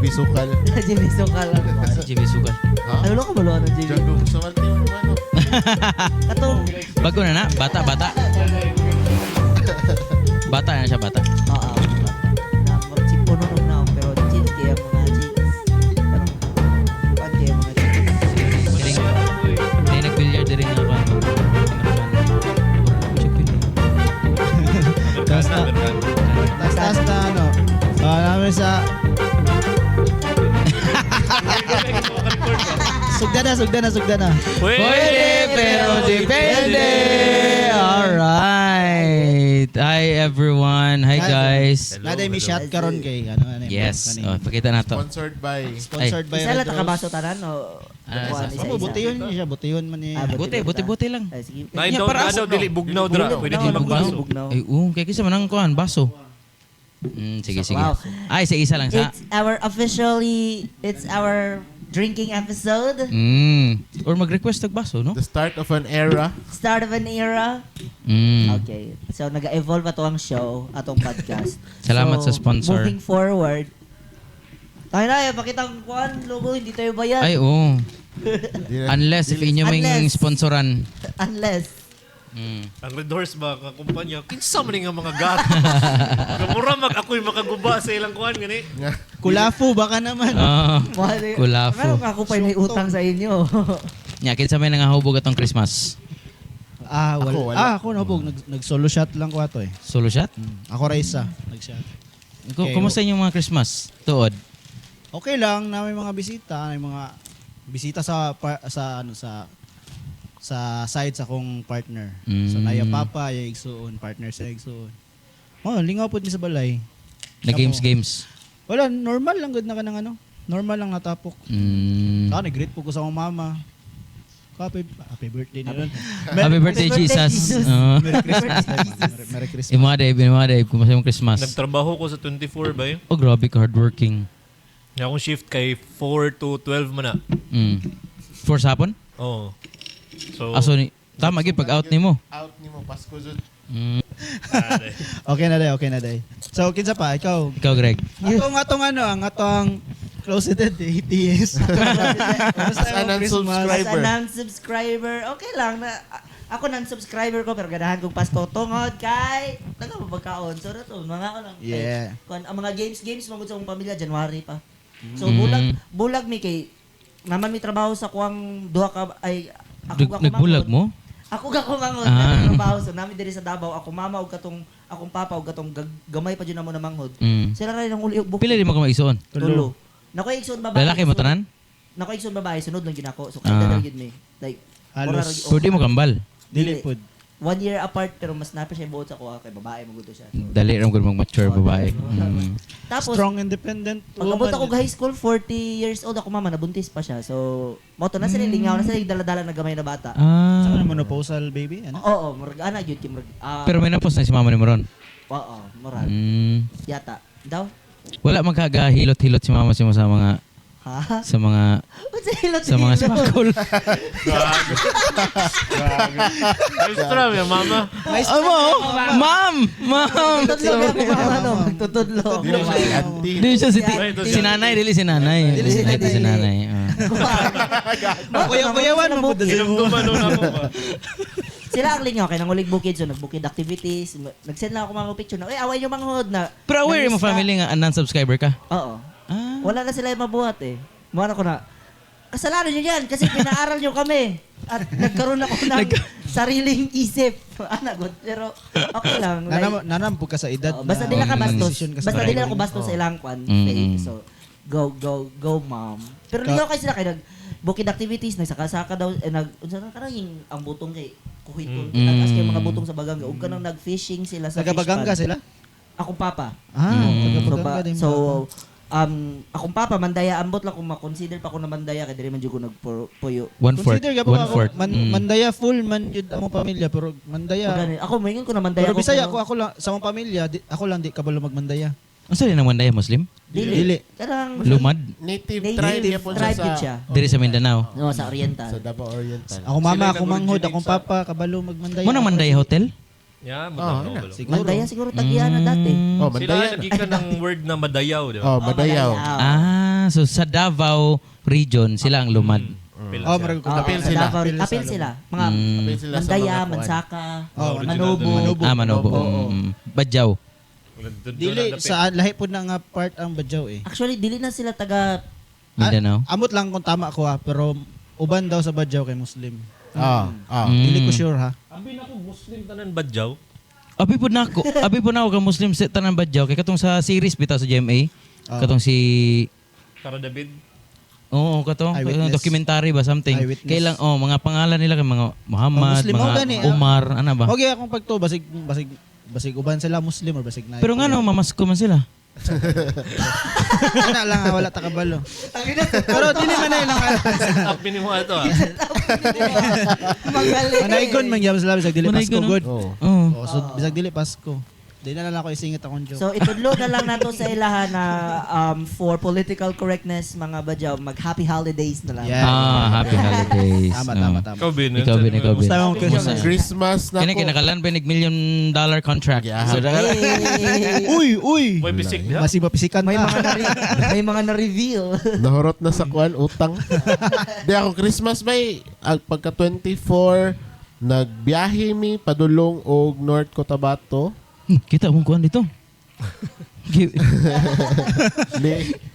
JB Sukal. JB Sukal lang. Si JB Sugal. Ha? Ano ka balo ng JB? Diyan sa Martin mo ano? Katong Bago na na. Bata. Bata na siya, bata. oo. Na si puno nung naon pero chill kaya mga chicks. Kan kaya mga chicks. May nag-billiard din nga ba? Taas na ano. Namin sa... Sugda na. Pwede, pero depende. Alright. Hi, everyone. Hi, guys. Naday may shot karon kay ano. Yes. Oh, pakita na to. Sponsored by Sponsored by Isa Red lang Rose. takabaso tanan o Opo, butiyon niya siya. Butiyon man niya. Buti lang. Sige. Nay Yeah, daw para daw dili bugnaw dra. Pwede di magbaso. Bugnaw. Ay, kaya kisa manang kuhan, baso. Sige. Wow. Ay, sa isa lang sa... It's our drinking episode. Or mag-request ng baso, no? the start of an era. Start of an era. Mm. Okay. So, nag-evolve ato ang show, atong podcast. Salamat sa sponsor. Moving forward, tayo na, pakita ang kuhan, logo, hindi tayo bayad. Ay, Unless, if inyo may Unless. sponsoran. Unless. Ang Red Horse ba ka kumpanya kinsa man nga mga gat. Kamura mag ako'y makaguba sa ilang kuan gani. Kulafu baka naman. Kulafo. Ano ako pa may utang sa inyo? Nyakin sa may nangahubog atong Christmas. Wala. Ako nahubog. Nag-solo shot lang ko ato eh. Solo shot? Ako Raisa. Nag-shot. Okay, Kumusta yung mga Christmas? Tuod? Okay lang na may mga bisita. May mga bisita sa side sa akong partner. So naya papa, ya igsuon, partner sa igsuon. Lingaw pud mi sa balay. Games. Wala, normal lang gud na kanang ano. Normal lang natapok. Nag-greet po ko sa akong mama. Happy birthday na ron. Happy birthday, Jesus. Merry Christmas. Merry Christmas. Mga Dave, kumusta yung Christmas? Nagtrabaho ko sa 24 ba yun? Oh, grabe ka, hardworking. Nga akong shift kay 4 to 12 man na. For sapon? Oo. So, Tama, pag out ni mo. Out ni mo Pasko jud. Okay na day. So kinsa pa ikaw? Ikaw, Greg. Atong closeted ATS. Subscriber. Non-subscriber. Okay lang na ako non-subscriber ko pero ganahan kong pasto tungod kay nagapagkaon. So na to mga ano. Yeah. Ang mga games mangud sa akong pamilya January pa. So bulag mi kay naman mi trabaho sa kuang duha ka ay ako Nagbulag mo? Ako ga ko manghod nagtrabaho so nami diri sa Davao ako mama ug katong akong papa ug katong gamay pa jud namo na manghod. Sila ra nang uli ug Pila di mo ka maigsoon? tulo. Nakoy igsoon babae. Lalaki mo tanan? Nakoy igsoon babae sunod lang gid ako. So kada gid mi. Like Halos. Pwede mo kambal. Dili pud. 1 year apart pero mas napi siya buot sa kuha kay babae magudo siya. So, Dali ram gud mag-mature babae. tapos Strong independent pagabot woman. ako high school 40 years old ako mama nabuntis pa siya. So mo to na sila lingaw na sila dala-dala na gamay na bata. Sa menopausal baby ano? Oo, murag ana gyud kay murag. Pero may napos na si mama ni Moron. Oo, moral. Yata. Daw? Wala magkagahilot-hilot si mama mo sa mga Ha? sa mga sa mga smakol. Extra ya mama. Ma'am! Tutudlo ako mama no, tutudlo. Dili siya si auntie. Dili siya si nanay, dili si nanay. Dili si nanay. Kuya-kuyawan mo pud. Dumano na mo ba? Sila ang lingaw kay nangulig bukid so nagbukid activities. Nag-send lang ako mga picture na, away niyo manghod na. Pero aware mo family nga non-subscriber ka? Oo. Wala na sila yung mabuhat eh. Muna ko na, kasalanan nyo yan kasi pinaaral nyo kami. At nagkaroon ako ng sariling isip. Anagot. Pero okay lang. Nanampo ka sa edad. Basta di na ka bastos. decision ka Basta sa di na life. ako bastos sa ilang kwan. So, go mom. Pero lingaw kayo sila kay bukid activities, nagsaka-saka daw, unsa na karang ang butong kay kuhiton. Tagas kay mga butong sa Baganga. Ug kanang nag-fishing sila sa Taga-Baganga fish pond. sila? Akong papa. Taga-Baganga din. So, akong papa mandaya ambot lang kung ma-consider pa ko na mandaya kay diri man jud ko nagpuyo. 1/4. Consider ka ba ako 1/4. mandaya full man yun ang pamilya pero mandaya. Ako moingon ko na mandaya Pero Bisaya ako lang sa mga pamilya, ako lang di kabalo magmandaya. Ang sali ng Mandaya Muslim? Dili. Karang Lumad? Native tribe native po tribe siya yun sa siya. Diri sa Mindanao. No, sa Oriental. sa Davao Oriental. Ako mama, Sila ako manghod, nag-originate akong sa- papa, kabalo magmandaya. Mo nang Mandaya Hotel? Yeah, Oh, maganda. Siguro. Mandaya siguro tagiya na dati. Oh, Sila Mandaya. nagika ng word na madayaw, di ba? Oh, Madayaw. Ah. So sa Davao region, sila ang lumad. Pila Oh, siya. marag ko Apil tapil sila. sila. Apil sila. Mga Apil sila sa Mandaya, mga kuwan. Mansaka, Oh, Manobo. Manobo. Badyaw. Dili sa lahi po na nga part ang Badyaw eh. Actually, dili na sila taga Mindanao. Amot lang kung tama ko pero uban daw sa Badyaw kay Muslim. Mm. Dili ko sure ha. Abi na ko Muslim tanan Badyaw. Abi po na ako ka Muslim sa tanan Badyaw kay katong sa series bitaw sa GMA. Katong si Tara David. Oo, katong Eyewitness. documentary ba something. Eyewitness. Kailang mga pangalan nila kay mga Muhammad, Muslim, mga gani, Umar, ano ba? Okay akong pagto basig uban sila Muslim or basig na. Pero nga no, mamasko man sila. Ana lang wala ta kabalo. Pero dili man na ilang Up mo ato ah. magaling. Manaigon man gyapon sila bisag dili Manaigon, Pasko no? good. Oo. Oo. Oh, so bisag dili Pasko. Di na lang ako isingit akong joke. So itudlo na lang nato sa ilahan na for political correctness mga Badyaw, mag happy holidays na lang. Yeah. Happy holidays. Tama. Ikaw bin. Ikaw bin. Gusto mo Christmas. Christmas na Kini ko. kinakalan ba $1 million contract. Yeah. So, Hey, Uy. May bisik diha. Masih mapisikan may ka. mga may mga na-reveal. Nahurot na sa kuan utang. Di ako Christmas bay pagka 24 nagbiyahe mi padulong og North Cotabato. Kita mong kuan dito. Di,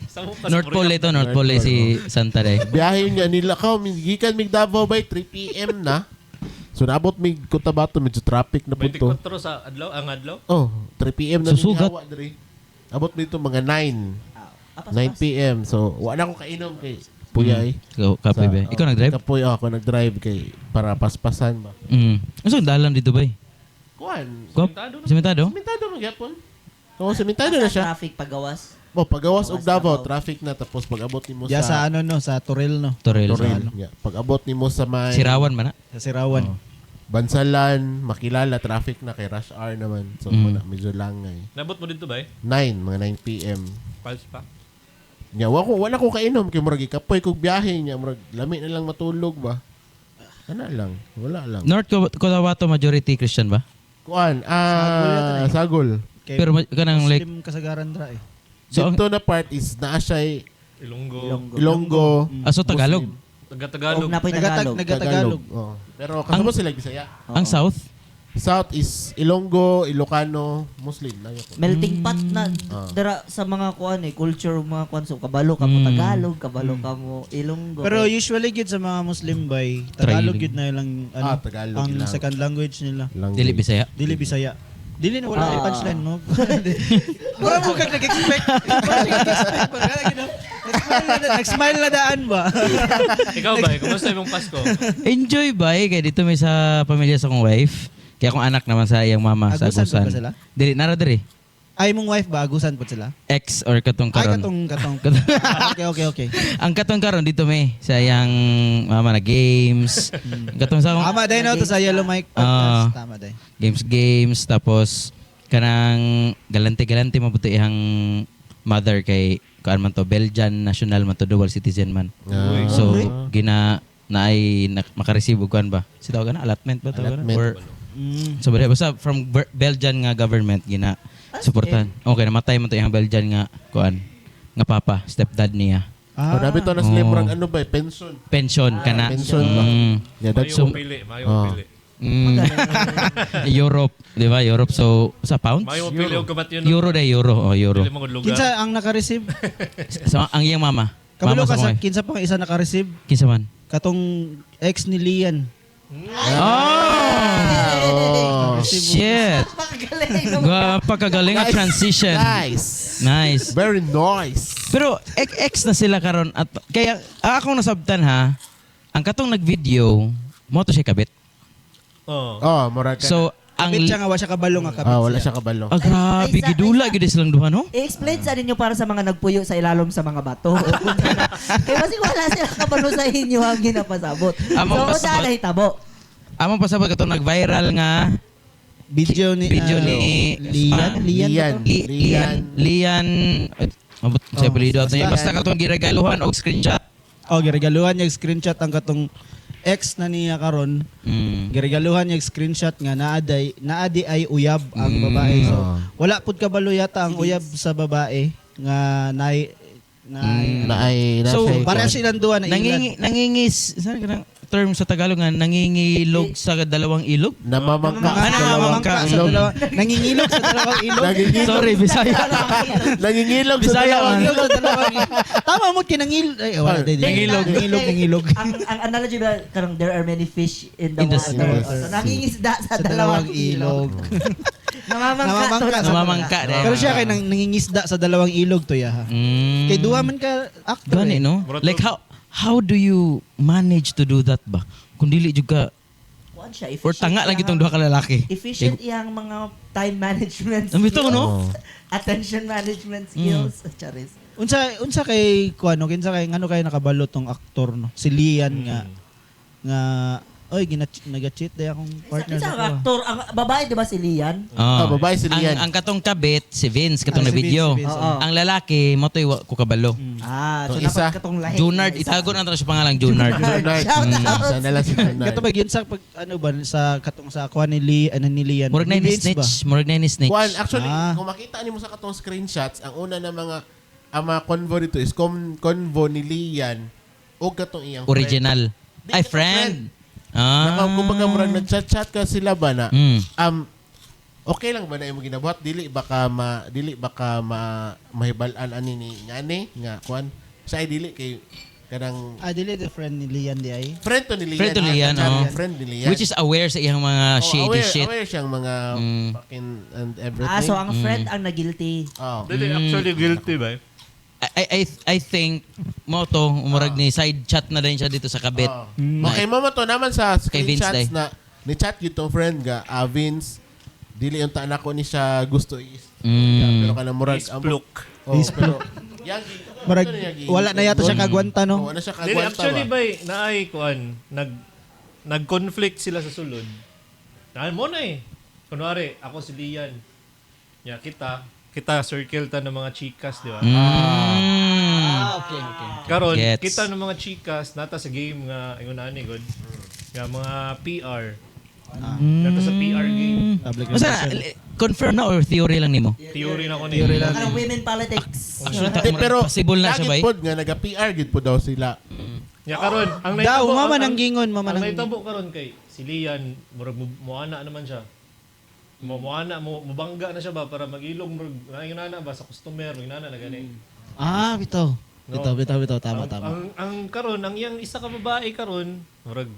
Sa mo North Pole ito, North Pole si Santa Day. biyahe niya nila ka gikan mig Davao by 3 PM na. So naabot mig Cotabato medyo traffic na po to. 24 sa adlaw, ang adlaw. Oh, 3 PM na Susugat. niyawa diri. Abot dito mga 9 PM. So wala ko kainom kay Puyay. Ikaw, kape ba? Ikaw nag-drive? Kapoy ako nag-drive kay para paspasan ba. Ano ang dalan dito ba? Kuan. Simentado? Sementado magyapon. Oo, sementado na siya. Traffic pagawas. Oh, pagawas og Davao, Davao. traffic na tapos pag-abot nimo Ya sa sa ano no, sa Toril no. Torel. Toril. Yeah. Pag-abot nimo sa may Sirawan man na. Sa Sirawan. Bansalan, makilala traffic na kay rush hour naman. So medyo langay. Nabot mo dito ba 9 PM. Pulse pa. Nya wala ko kainom kay murag ikapoy kog biyahe nya murag lami na lang matulog ba. Ana lang, wala lang. North Cotabato majority Christian ba? Kuan, Sagol. Kay Pero kanang like Muslim kasagaran dra eh. So, Dito na part is naa siya Ilonggo. Ilonggo. aso Tagalog. Taga-Tagalog. Og napoy Tagalog. Tagalog. Oh. Pero kasama sila Bisaya. Ang South? South is Ilonggo, Ilocano, Muslim. Layo ko. Melting pot na dara sa mga kuan culture mga kuan so kabalo ka mo Tagalog, kabalo ka mo Ilonggo. Pero usually gid sa mga Muslim bay, Tagalog gid na ilang Tagalog ang lang. second language nila. Dili Bisaya. Dili Bisaya. Dili na wala yung punchline no. Wala mo kag nag-expect. Nag-smile na daan ba? Ikaw ba? Kumusta yung Pasko? Enjoy ba kay dito may sa pamilya sa kong wife. Kaya akong anak naman sa iyang mama sa Agusan Agusan. pa ba sila? Dili nara diri. Ay mong wife ba agusan po sila? Ex or katong Ay karon. katong. Okay. Ang katong karon dito may sa iyang mama na games. Katong sa akong Tama day no to sa Yellow Mic podcast. Tama day. games tapos kanang galante mabuti ihang mother kay kaan man to Belgian national man to dual citizen man. So gina naay makareceive og kuan ba? Si tawag na allotment ba tawag na? Or so basta from Belgian nga government gina suportahan. Okay namatay man to ihang Belgian nga kuan nga papa, stepdad niya. Oh, dabi to na sila murag ano ba, pension. Pension kana. pension ba? Yeah, that's Mayo pili. Mayo pili. Europe, di ba? Europe. So, sa pounds? Mayo pili og kamat yun. Euro day, euro. Oh, euro. Pili mga lugar. Kinsa ang naka-receive? So, ang iyang mama. Kabalo Mama ka sa sa mga. kinsa pang isa naka-receive? Kinsa man? Katong ex ni Lian. Oh! Shit! Pagkagaling ang transition. Nice. Very nice. Pero, ex na sila karon at kaya, akong nasabtan ha, ang katong nag-video, mo to siya kabit. Oh. Oh, murag ka. So, ang... Kabit siya nga, wala siya kabalo nga kabit wala siya. siya kabalo. Ah, grabe, Ay, gidula, gid silang duha, no? I-explain sa ninyo para sa mga nagpuyo sa ilalom sa mga bato. Kaya kasi wala sila kabalo sa inyo ang ginapasabot. Among So, pasabot. na hitabo. Among pasabot katong nag-viral nga Video ni Lian. Lian mabot sa apelyido ato niya. Basta katong giregaluhan og screenshot. Oh, giregaluhan niya screenshot ang katong ex na niya karon. Giregaluhan niya screenshot nga naadi ay uyab ang babae. So wala pud kabalo yata ang uyab sa babae nga na ay nasa So, ikaw. Para silang duwa na Nangingis, saan ka ng term sa Tagalog nga, nangingilog sa dalawang ilog? namamangka Namamangka sa ilog. dalawang nangingilog sa dalawang ilog. Nangingilog. Sorry, Bisaya. Nangingilog sa Bisaya, dalawang man. ilog. Sa dalawang ilog. Tama mo kinangil. Ay, wala Ay, din. Nangilog. Ang analogy ba karang there are many fish in the In the water. sea. So, nangingisda sa Sa dalawang dalawang ilog. ilog. Namamangka. Namamangka. Namamangka. Pero siya kay nangingisda sa dalawang ilog to ya. Mm. Kay duwa man ka actor. Gani, no? Like, how do you manage to do that ba? Kung dili jud ka, Kuan siya, or tanga lang itong duha ka lalaki. Efficient iyang mga time management Ang bitaw, no? Attention management skills. Charis. Unsa kay kuano, kinsa kay ngano kay nakabalo tong aktor no? Si Lian nga oy naga-cheat day akong partner Isa sa ang ko. actor, ang babae 'di ba si Lian? babae si Lian. Ang katong kabit, si Vince, katong Ah, na si video. Vince, Oo. Ang lalaki, motoy ko kabalo. So So, isa, dapat katong lahi. Junard, itago na siya pangalang Junard. Junard. Shout out. Sana lang si Junard. Kato ba yun sa pag ano ba sa katong sa kuan ni Lian. Murag na Ni ni Vince ba? snitch. Murag na ni snitch. Juan, actually, Ah. kung makita niyo mo sa katong screenshots, ang una na mga convo dito is convo ni Lian o katong iyang Original. Di Ay, ka friend. Kumbaga murag nag-chat-chat ka sila ba na Mm. okay lang ba na imong ginabuhat dili baka mahibalan ani ni ngani nga kuan sa dili kay kanang Dili the friend ni Lian di ay. friend to ni Lian. Friend to Lian, chat- oh. friend ni Lian. Which is aware sa iyang mga shady shit. Aware siyang mga fucking and everything. So ang friend ang nagilty. Oh. Dili actually guilty ba? I think mo to umurag ni side chat na din siya dito sa kabit. Oh. Okay, mama to naman sa Kay Vince screenshots day. na ni chat yun tong friend ga Vince dili yung taan ako ni siya gusto is pero kanang murag Isplok. pero yang Murag wala na yata siya kagwanta no. wala siya Dili kagwanta actually ba? ba naay kuan nag-conflict sila sa sulod. Dahil mo na eh. Kunwari, ako si Lian. Ya, kita circle ta ng mga chikas, di ba? Okay. Karon, Gets. kita ng mga chikas nata sa game nga ingon ani god. Nga mga PR. Nata sa PR game. Public Basta, confirm na or theory lang nimo? Theory na ko ni. Theory lang. Karang women politics. Actually, Hindi, pero possible na siya ba? lagit pod nga naga-PR gid po daw sila. Ya karon, ang Daw naitabo mama ang- nang gingon, mama ang nang. naitabo karon kay si Lian, murag muana naman siya. Muana mo mubangga na siya ba para magilong murag na ba sa customer, na gani. Bitaw. No. Bitaw. Tama. Ang karon, ang iyang isa ka babae karon, murag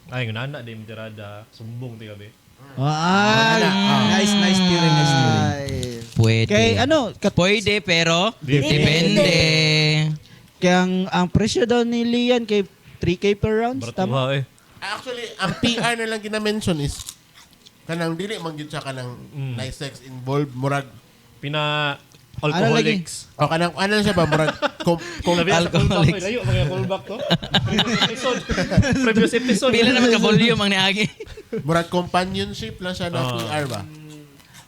ay nana di tirada sumbong ti gabi. Nice theory. Pwede. Kay ano, Pwede, pero depende. kaya ang presyo daw ni Lian kay 3K per rounds, tama? Bratuha eh. Actually, ang PR na lang gina-mention is kanang dili man gyud siya kanang nice sex involved murag Pina Ano alcoholics. o kanang ano siya ba murag kung Labi sa callback alcoholics. ko, layo mga callback to. Previous episode. Pila naman ka-volume ang niagi. murag companionship lang siya na PR ba.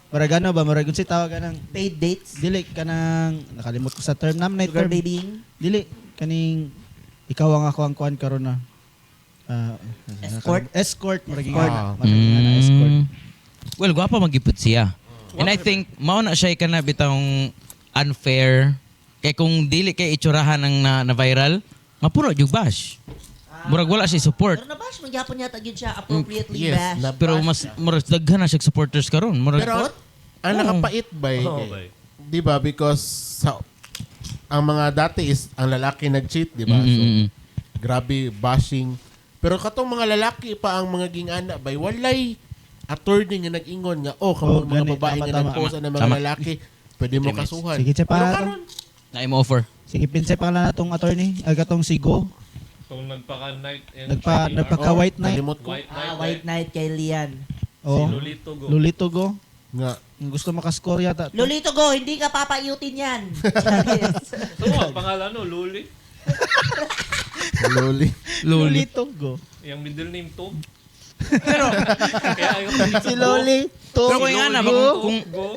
Murag ano ba, murag unsa tawag ka ng Paid dates. dili kanang nakalimot ko sa term naman na Sugar term. babying. Dili kaning ikaw ang ako ang kuan karon na. Escort murag Escort. nga escort. Well, gwapa magipod siya. And I think, mao na siya ka na bitang unfair. Kaya kung dili kay itsurahan ng na-viral, mapuno yung bash. Murag wala siya support. Pero nabash magyapon yata gyud siya appropriately Yes, bash. na- Pero mas murag daghan na siya supporters karon. Murag Pero ang nakapait ba Oo, bay. di ba because ang mga dati is ang lalaki nag-cheat, di ba? So grabe bashing. Pero katong mga lalaki pa ang mga gingana bay walay attorney nga nag-ingon nga kamo mga gani, babae nga tama. nag-post ng mga Tama. lalaki pwede mo kasuhan. Sige, Che, Pero para- karon na mo offer. Sige, pinsay pa lang natong attorney, katong si Go. Kung nagpaka-night and Nagpaka white night. Kalimot ko White night. White night kay Lian. Si Oh. Lolito go. Lolito Go. nga Gusto makascore yata. Lolito go, hindi ka papayutin yan. Charis. So, ang pangalan no, Loli. loli. Lolito Go. Yung middle name to. Pero, kaya yung Si Lolito Pero kung nga na, Go. kung go.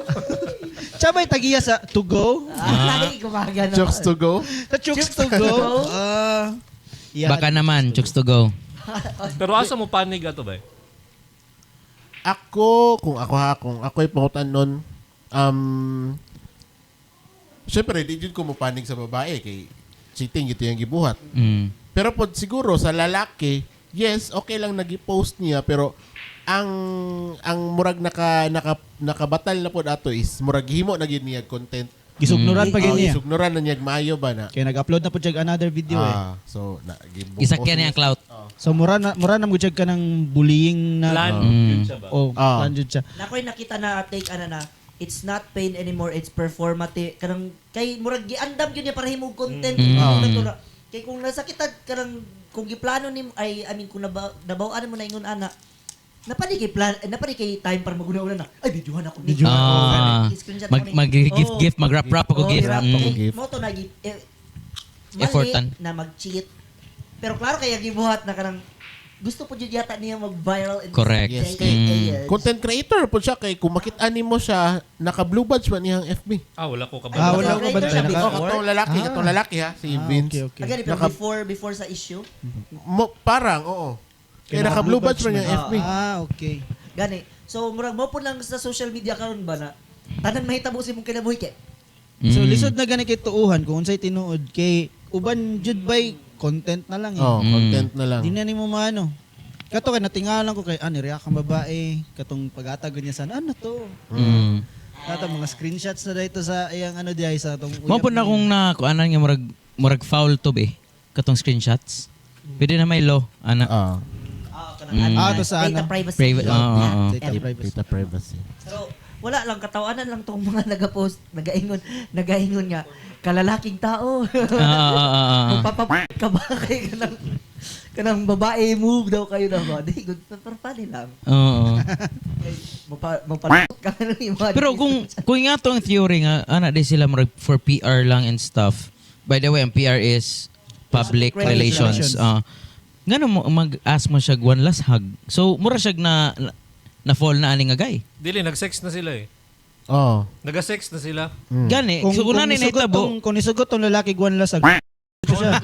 Siya ba'y tagiya sa to go? Lagi gumagano. Jokes to go. Sa Chooks to go? Yeah. baka naman, chooks to go. Pero asa mo panig ato ba? Kung ako'y pangutan nun, syempre, di jud ko mo panig sa babae kay cheating ito yung gibuhat. Mm. Pero pod siguro sa lalaki, yes, okay lang nagi-post niya pero ang murag nakabatal na pod ato is murag himo na gyud niya content. Gisugnuran pa gini. Sugnuran na niya maayo ba na. Kaya nag-upload na po siya another video eh. So Isakyan niya ang clout. So mura na mo siya ka ng bullying na Plan. Yun siya ba? plan jud siya. Nakoy nakita na take na it's not pain anymore, it's performative. Kanang kay murag giandam gyud niya para himog content. Kay kung nasakitan kanang kung giplano ni I mean kung nabaw-an mo na ingon ana. Napani kay time para maguna-una na. Ay videohan ako ni. Screenshot ako ni. Mag-gift, mag-wrap ako gift. Mo to na Effortan. na mag-cheat. Pero klaro kaya gibuhat na kanang gusto po jud yata niya mag-viral and Correct. Yes, content content creator po siya kay kung makita mo siya naka blue badge man niyang FB. Wala ko ka Ah, wala ko ba Siya Katong lalaki ha, si Vince. Okay. Again, pero before sa issue, Parang oo. Kaya naka blue badge man niyang FB. Okay. gani. So murag mo po lang sa social media karon ba na tanan mahitabo si mong kinabuhi kay. So lisod na gani kay tuuhan kung unsay tinuod kay uban jud bay content na lang eh. Content na lang. Di na nimo maano. Kato kay natingalan ko kay react ang babae katong pag-atag niya sa ano to. Kato mga screenshots na dito sa iyang ano diay sa tong Mo po na kung na kuanan nga murag foul to be katong screenshots. Pwede na may law ana. Kanang to sa data ano? privacy. Private, oo. Data privacy. Data privacy. So wala lang katawanan lang tong mga nagapost, nagaingon nga kalalaking tao. Magpapap ka ba kay kanang babae move daw kayo na ba? Di good pero funny lang. Oo. Magpapap ka na yung mga Pero kung nga to ang theory nga ana di sila murag for PR lang and stuff. By the way, ang PR is public relations. Ngano mo mag-ask mo siya one last hug. So mura siya na fall na ani nga guy. Dili, nag-sex na sila eh. Nag-sex na sila. Gani, so kung nani nahitabo. Kung nisugot tong lalaki guwan la sa siya.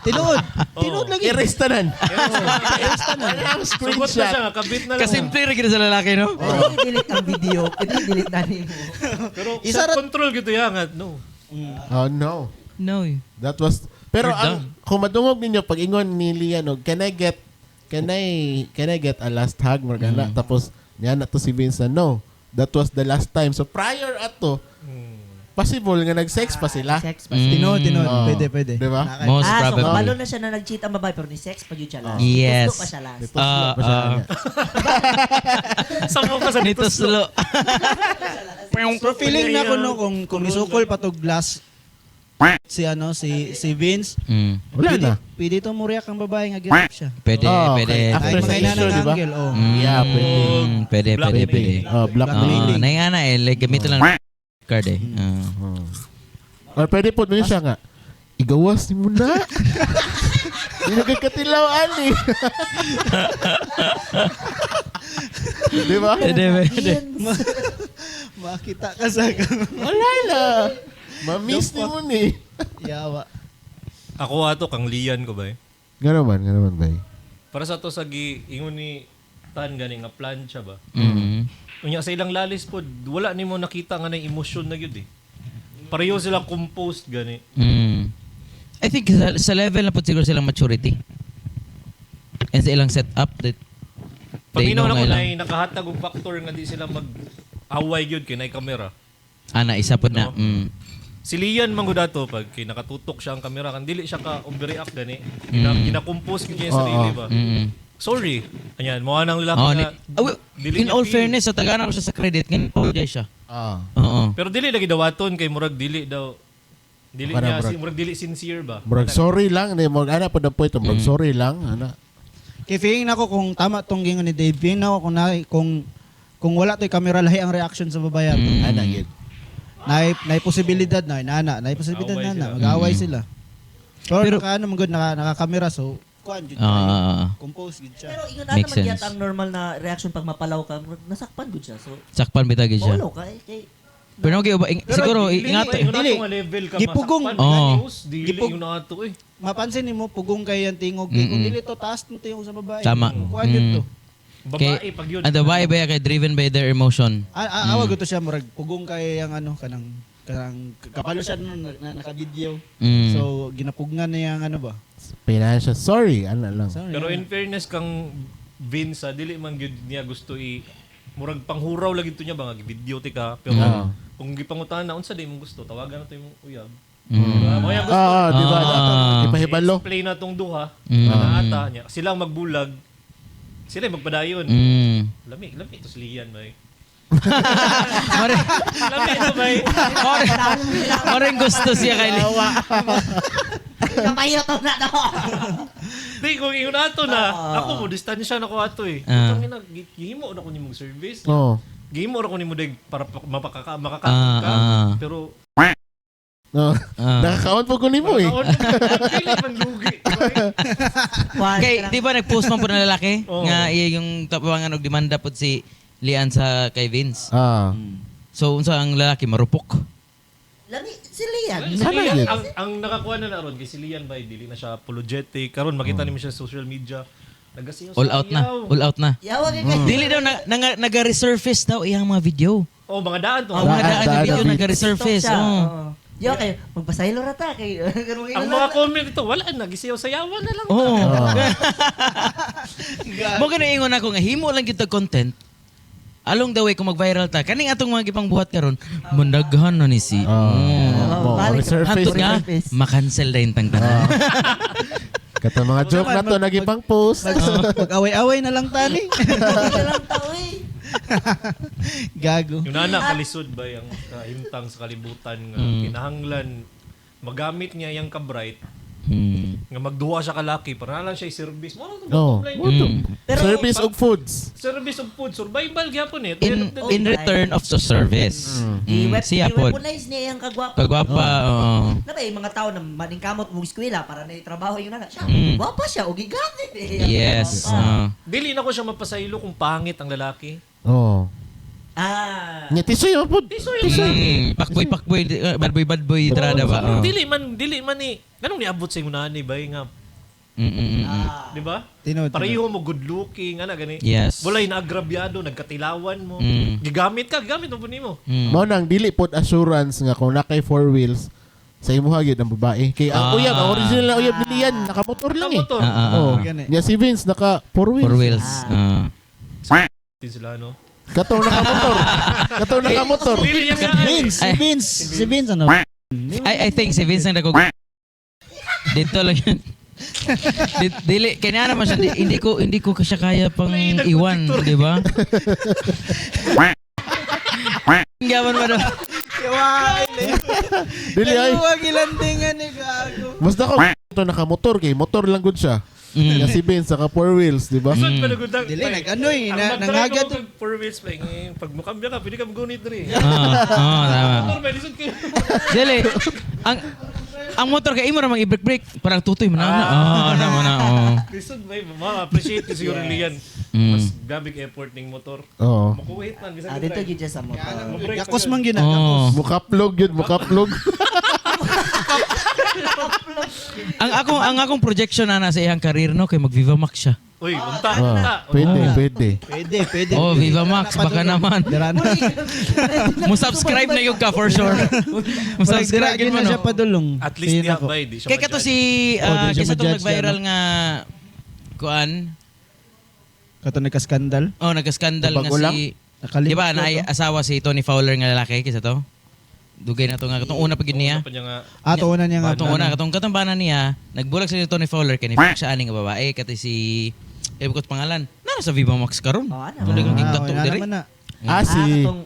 Tinuod lagi. Erase tanan. Sugot na Ang screenshot. siya nga, kabit na lang. Kasimple ra gid sa lalaki no. i-delete ang video, i-delete na mo. Pero control gito yan nga, no. Oh no. No. That was pero You're ang kung madungog ninyo pag ingon ni Lian og can I get a last hug Morgana tapos niya na to si Vince na, no, that was the last time. So prior ato possible nga nag-sex pa sila. Sex pa. Tinuod. Oo. Pwede. Diba? Most So probably. kabalo na siya na nag-cheat ang babae pero ni sex pa yun siya last. Yes. Gusto pa siya last. Ito pa siya niya. Sama ka sa Nito slow. So feeling na ko no kung isukol pa to glass si Vince. Wala na. Pwede to muriak ang babae nga girl siya. Pwede. Okay. After Ay, sa mga issue, inanang di ba? angle, oh. Yeah, pwede. Pwede. Blackmailing. Nangana like gamito lang card eh. Or pwede po nun siya nga. Igawas ni mo na. Hindi nagkatilaw, ani. Di ba? Pwede. Makita ka sa Wala na. Ma-miss ni mo ni. yawa. Ako ato, kang Lian ko ba eh. Gano'n man ba? Para sa to sa ingon ni Tan gani nga plan siya ba. Unya sa ilang lalis po, wala nimo nakita nga na emosyon na gyud eh. Pareho sila composed gani. I think sa level na po siguro silang maturity. And sa ilang setup that they know Paginaw na ko nga na ilang. nakahatag og factor nga di sila mag-away gyud kay nay kamera. Ana, isa po na. Si Lian man gud ato pag kay nakatutok siya ang kamera kan dili siya ka overreact gani. Gina-compose gyud niya sa sarili ba. Sorry. Anyan, mo nang lalaki na dili In niya all feel. fairness, sa taga ko siya sa credit, ngayon apologize siya. Oo. Pero dili lagi dawaton kay murag dili daw dili Para niya murag- murag dili sincere ba. Murag sorry lang. Murag ana po na po ito. Murag sorry lang. Ana. Kaya feeling na ko kung tama tong gingon ni Dave, feeling na ko kung wala to'y camera lahi ang reaction sa babae ato. Ana yun. Nay posibilidad na posibilidad Away na sila. mag-away sila. Pero- Pero naka-camera so kuan jud. Compose gid siya. Pero ingon Makes naman sense. ang normal na reaction pag mapalaw ka, nasakpan gud siya. So Sakpan bitagi siya. polo ka kay Pero okay, siguro, ingat. Ingon dili. ato nga level ka Gipugong. masakpan. Oo. Dili Gipug- yung ato eh. Mapansin nimo pugong kay ang tingog kung dili to taas mo tingog sa babae. Tama. Kuan jud to. Babae pag yun. Ang babae ba kay driven by their emotion. Awa gud to siya murag pugong kay ang kanang Karang kapalo siya naka-video. Mm. So ginapugngan na yung ano ba? Financial. Sorry, ano lang. Sorry. Pero in fairness kang Vince, dili man gyud niya gusto murag panghuraw lagi to niya ba nga video ti ka pero Ah. kung gipangutan na unsa di mo gusto tawagan na to imong uyab. Mm. Mo yang gusto. Di ba? Ah. Ipahibalo. Explain na tong duha. Mm. Na ata niya. Sila ang magbulag. Sila yung magpadayon. Mm. Lami to si Lian bay. Mare, Lami ito bay. mare gusto siya kay Kamayo to na daw. Di ko ingon ato na. Ako mo distansya na ko ato eh. Ah. Tangina gihimo na ko nimong service. Oo. Gihimo na ko nimo dag para makakaon ka. Ah. Pero No. Ah. Nakakaon po ko nimo eh. Kaon, dili man lugi. Kay di ba nag-post man po na lalaki Oo. nga iya yung tapuangan og demanda pod si Lian sa kay Vince. Ah. So unsa ang lalaki marupok? Lami, si Lian. Sana yun. Ang nakakuha na ron kay si Lian bay dili na siya apologetic. Karon makita nimo siya sa social media. Nagasiyaw All out na. All out na. Yawa kay Dili daw naga-resurface daw iyang mga video. Oh, mga daan to. Ang mga daan na daan video na naga-resurface. Oh. Yo kay magpasaylo ra ta kay Ang mga comment ito, wala na gisiyaw sayawan na lang. Oh. Mo gani ingon ako nga himo lang kita content. Along the way kung mag-viral ta, kaning atong mga gipangbuhat karon, mundaghan na ni si. Oh, balik. resurface. Hantod nga makancel na yung tangtanan. Kata mga joke na to, nagipang post. Mag-away-away na lang tani. lang tao eh. Gago. Yung nana kalisod ba yung himtang sa kalibutan nga kinahanglan magamit niya yung ka-bright nga magduwa siya kalaki para na lang siya i-service. Mo lang No. Pero Service og foods. Service of food, survival gyapon eh. In return of the service. Siya po. i-weaponize niya yung kagwapa. Kagwapa. oo. Na ba yung mga tao na maningkamot mong eskwela para na itrabaho yung nana. Siya, gwapa siya, o gigamit eh. Yes. Dili na ko siya mapasaylo kung pangit ang lalaki. Oh. Ah. Nya tisoy mo po. Pakboy, badboy, trada ba? Oo. Dili man ni. Ganong niabot sa imong nani ba nga, Ah. di ba? Tinod. Pareho mo good looking, ana gani. Yes. Walay naagrabyado, nagkatilawan mo. Gigamit mo po nimo. Mao nang dili pod assurance nga kung nakay four wheels sa imuha gyud ang babae. Kay ang uyab, ang original na uyab ni Lian, nakamotor lang eh. Motor. Oh. Gani. Nya si Vince naka four wheels. 4 wheels. Din sila no. Katong nakamotor. Katong nakamotor. Dili yan nga. Si Vince ano? I think si Vince ang nagog... Dito lang yun. Dili, kanya naman siya, hindi ko siya kaya pang iwan, di ba? Gaman mo daw. Dili ay. Huwag ilandingan ni gago. Basta ko ito nakamotor kay motor lang gud siya. Nya si Vince naka four wheels, di ba? Saan pa nagudang? Dili, nag-ano eh, Ang nangagad. mag-try ko four wheels pa. Pag mukambya ka, pwede ka mag-gunit rin. Tama. Motor ba, lisod kayo. Dili, ang motor kay imo namang i-break parang tutoy man na. Naman na. Lisod ba, ma-appreciate ko siguro Lian. Mas gabig effort ng motor. Oo. Makuwit man, bisa Ah, dito yun dyan sa motor. Yakos man ginagakos. Mukaplog yun, mukaplog. Ang akong projection na sa iyang career no kay mag-Viva Max siya. Uy, unta. Pwede. Pwede. Oh, Viva Max baka naman. Mo subscribe na yung ka for sure. Mo subscribe Subscribe mo na siya no. padulong. At least Sino niya ko? ba, di siya Kay kato si di siya kisa tong ma-judge nag-viral yan, nga kuan. Kato nagka-skandal. Oh, nagka-scandal nga Bago lang? si Nakalimot Di ba ko, na no? asawa si Tony Fowler nga lalaki kisa to? Dugay na to nga katong una pa gid niya. Pa niya nga. Tuunan niya nga. Katong una katong banan niya, nagbulag sa Tony Fowler kay ni siya ani nga babae kati si ko pangalan. Nara sa Viva Max karon. Oh, ano? Tuloy kang Ah, gigtato wala diri. naman na. Si katong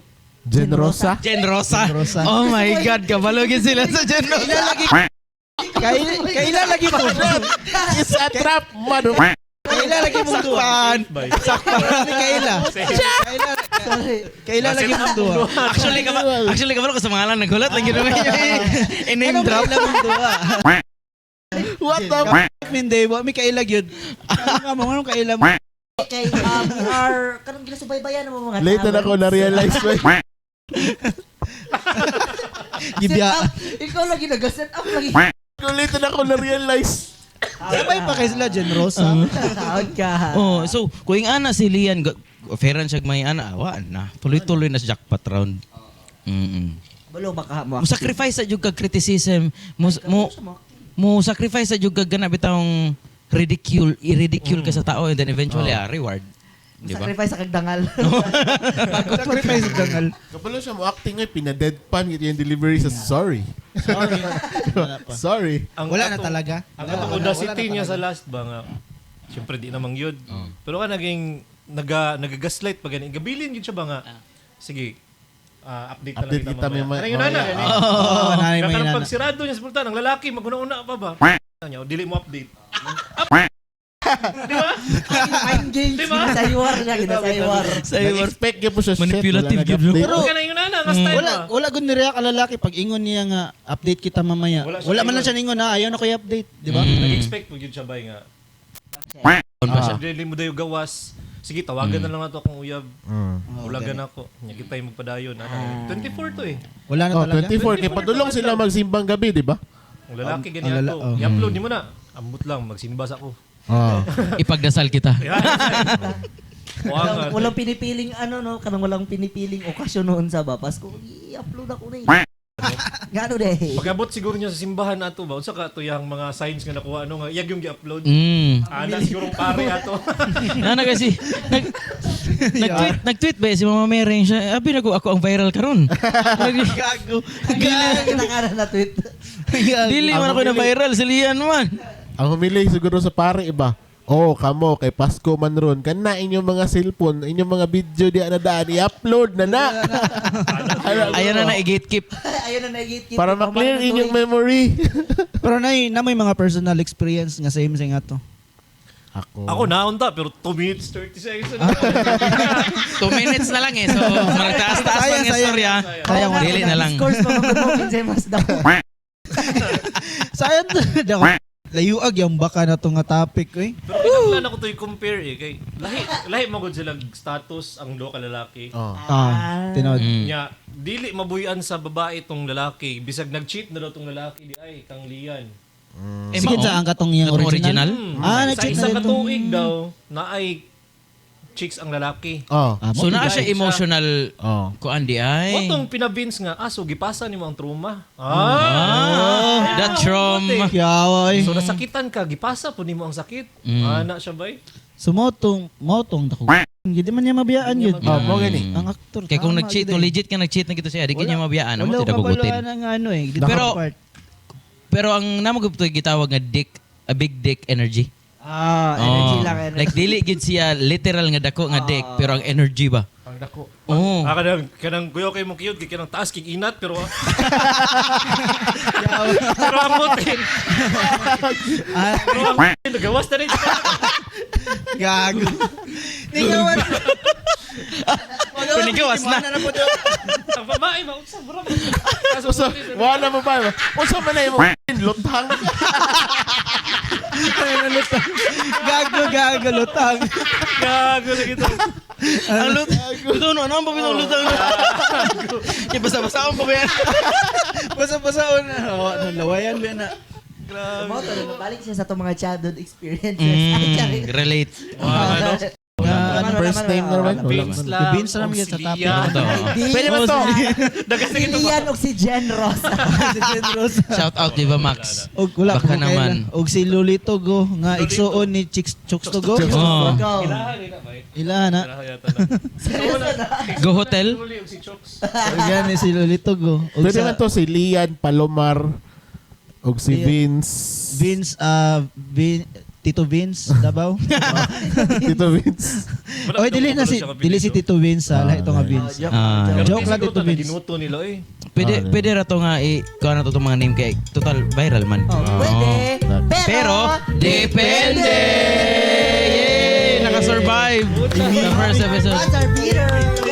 Jen Rosa. Jen Rosa. Jen Rosa. Oh my God, kabalogin sila sa Jen Rosa. Kailan lagi mo? It's a trap, mother. Kailan lagi mong duwa? Sakpan ni Kaila. Kailan lagi mong duwa? Actually kabalo ko sa mga lang nagulat lang gid mo. I-name Ano drop. kailan mong duwa? What the Minday, wa mi kailag yun. Anong kailan mo? kay are kanang ginasubaybayan mo mga Later na ko na-realize. Gibya. Ikaw lagi nag-set up lagi. Later na ko na-realize. Sabay pa kay sila, Jen Rosa. Taon ka. Oh, so kuing ana si Lian offeran siya may ana awa na. Tuloy-tuloy na sa jackpot round. Balo baka mo. Mo sacrifice sa jud kag criticism, mo sacrifice sa jud kag gana bitawng i-ridicule ka sa tao and then eventually reward. Di ba? Sacrifice sa kagdangal. Sacrifice ng dangal. Kapalo siya mo acting ay pina-deadpan yung delivery sa sorry. Sorry. Wala pa. Sorry. Wala na talaga. Ang katong audacity niya sa last ba nga, siyempre di namang yun. Pero ka naging nagagaslight pa ganun. Gabilin yun siya ba nga, sige, update na lang Update kita mamaya. may Ano yun na gani? Oo, nanay may Kaya nana. pag sirado niya sa pultan, ang lalaki, maguna-una pa ba? Niya, dili mo update. Di ba? Mind games. Diba? Ginasaywar niya, ginasaywar. Na-expect niya po siya Manipulative shit. yun, no? Pero ka na yun na, nga style ba? Wala gud ni react ang lalaki pag ingon niya nga update kita mamaya. Wala siya Wala man ingon. lang siya ningon na ayaw na ko i-update, di ba? Nag-expect po yun siya ba nga. Siya dili mo dayo gawas. Sige, tawagan na lang nato akong uyab. Ulagan ako. Nya kita yung magpadayon. 24 to eh. Wala na Oh, talaga. 24. Kaya padulong sila magsimbang gabi, di ba? Ang lalaki ang ganyan to. oh. I-upload di mo na. Ambot lang, magsimba sa ako. Oh. Ipagdasal kita. Walang pinipiling kanang walang pinipiling okasyon noon sa Pasko. I-upload ako na eh. Gano de. Pag-abot siguro niya sa simbahan ato ba? Unsa ka to yang mga signs nga nakuha nga iyag yung gi-upload. Ana siguro pare ato. Ano kasi nag-tweet ba si Mama Mary siya, abi na ako ang viral karon. Gago. Kita ka na tweet. Dili man ako na viral sa liyan man. Ang humili siguro sa pare iba. Oh, kamo kay Pasko man ron. Kana inyong mga cellphone, inyong mga video di na daan i-upload na na. Ayan na i-gatekeep. Ayun na nagit. Para ma-clear inyong memory. Pero na may mga personal experience nga same sa nga to. Ako naunta pero 2 minutes 30 seconds. 2 minutes na lang eh. So, magtaas-taas Sayang, lang yung sayang. storya. Sayang, Dili na lang. Scores pa mga sa mas daw. Sayang daw. Layuag yung baka na to nga topic eh. Pero kinahanglan ako to i-compare eh kay lahi magud sila status ang duha ka lalaki. Oh. Tinod. Nya dili mabuyan sa babae tong lalaki bisag nag-cheat na daw tong lalaki di ay kang Lian. Sige sa ang katong yung Katong original. original? Nag-cheat Sa na isang rin to. katuig daw na ay chicks ang lalaki. Oh. So na siya emotional Oh. kuan di ay. Motong pinabins nga, so gipasa nimo ang trauma. That trauma. Kiyaway. So nasakitan ka, gipasa po nimo ang sakit. Ana siya bay. So motong dako. Hindi man niya mabiyaan yun. Oh, mo gani. Ang aktor. Kaya kung tama, nag-cheat, gid kung eh. legit ka nag-cheat na kita siya, di kanya mabiyaan. Amo Wala sila ka gugutin. pala ng ano eh. Pero- part. Pero ang namag ito gitawag nga dick, a big dick energy. Energy lang. Energy. Like dili gid siya literal nga dako nga dick, pero ang energy ba? Ang dako. Oo. Kanang guyo kay mo cute, kay kanang taas kay inat pero pero ang mutin. Pero ang mutin, nagawas na rin. Gago. Ningawan. Pinigawas na. Ang babae ba, unsa bro? Usa, wala mo ba? Usa man na mo lutang. Gago lutang. Gago na kita. Ang lutang. Ito no, ano ang pabitong lutang? Ibasa-basaon pa ba yan? Basa-basaon na. Lawayan ba na. Balik siya sa itong mga childhood experiences. Relate. First name na naman. Vince lang. Vince lang yun sa topic. Lian. Pwede ba to? Dagas na Si kita. Lian o si Jen Rosa. Shout out Diva Max. Og wala Baka ko naman. Og si Lolito go nga igsuon ni Chooks to go. Oh. Go. Ilahan na ba? Ila na. Ilahan yata na. Go hotel. Uli og si Chooks. Yan ni si Lolito go. Og Pwede sa man to si Lian Palomar og si Vince. Vince Tito Vince Davao. Tito Vince. Oy dili si Tito Vince lahi to nga Vince. Joke lang Tito Vince. Ginuto nila eh. Pwede ra to nga kuha na to mga name kay total viral man. Pwede. Pero depende. Yay! Naka-survive. The first episode. Odds are beaters.